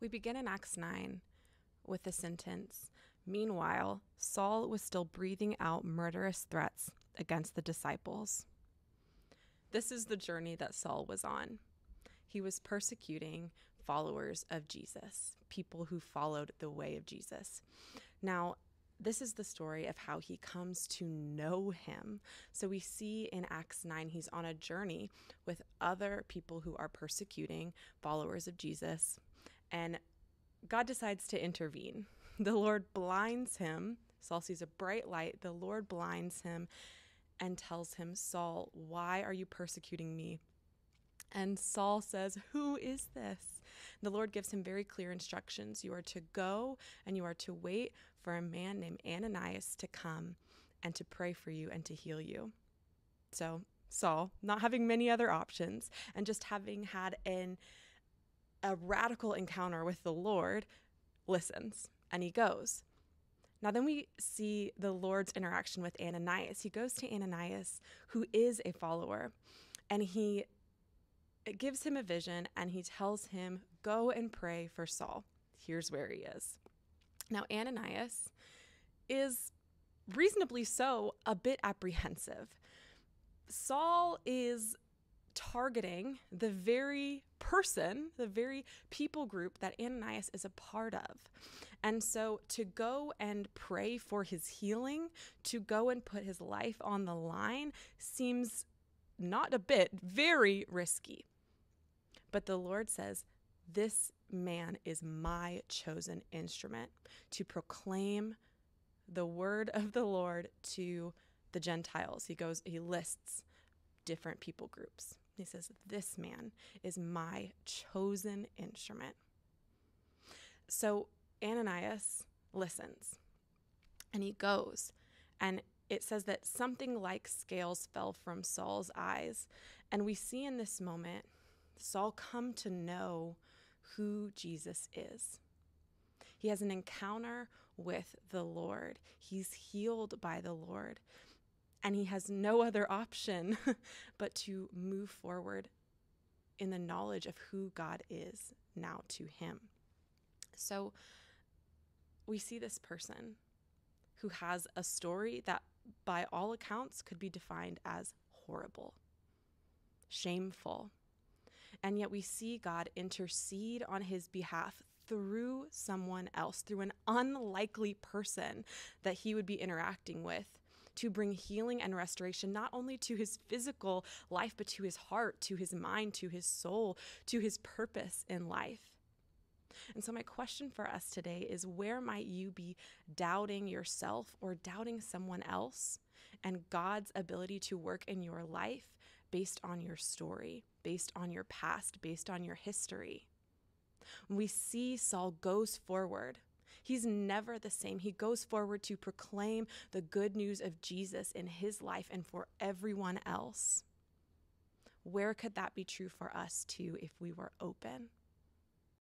We begin in Acts 9 with the sentence, "Meanwhile, Saul was still breathing out murderous threats against the disciples." This is the journey that Saul was on. He was persecuting followers of Jesus, people who followed the way of Jesus. Now, this is the story of how he comes to know him. So we see in Acts 9, he's on a journey with other people who are persecuting followers of Jesus, and God decides to intervene. The Lord blinds him. Saul sees a bright light. The Lord blinds him and tells him, "Saul, why are you persecuting me?" And Saul says, "Who is this?" The Lord gives him very clear instructions. You are to go and you are to wait for a man named Ananias to come and to pray for you and to heal you. So Saul, not having many other options and just having had a radical encounter with the Lord, listens and he goes. Now then we see the Lord's interaction with Ananias. He goes to Ananias, who is a follower, and it gives him a vision and he tells him, "Go and pray for Saul." Here's where he is. Now, Ananias is reasonably so a bit apprehensive. Saul is targeting the very person, the very people group that Ananias is a part of. And so to go and pray for his healing, to go and put his life on the line seems not a bit, very risky. But the Lord says, "This man is my chosen instrument to proclaim the word of the Lord to the Gentiles." He lists different people groups. He says, "This man is my chosen instrument." So Ananias listens and he goes, and it says that something like scales fell from Saul's eyes. And we see in this moment Saul come to know who Jesus is. He has an encounter with the Lord. He's healed by the Lord. And he has no other option but to move forward in the knowledge of who God is now to him. So we see this person who has a story that by all accounts could be defined as horrible, shameful. And yet we see God intercede on his behalf through someone else, through an unlikely person that he would be interacting with, to bring healing and restoration, not only to his physical life, but to his heart, to his mind, to his soul, to his purpose in life. And so my question for us today is, where might you be doubting yourself or doubting someone else and God's ability to work in your life based on your story, based on your past, based on your history? When we see Saul goes forward, he's never the same. He goes forward to proclaim the good news of Jesus in his life and for everyone else. Where could that be true for us too if we were open?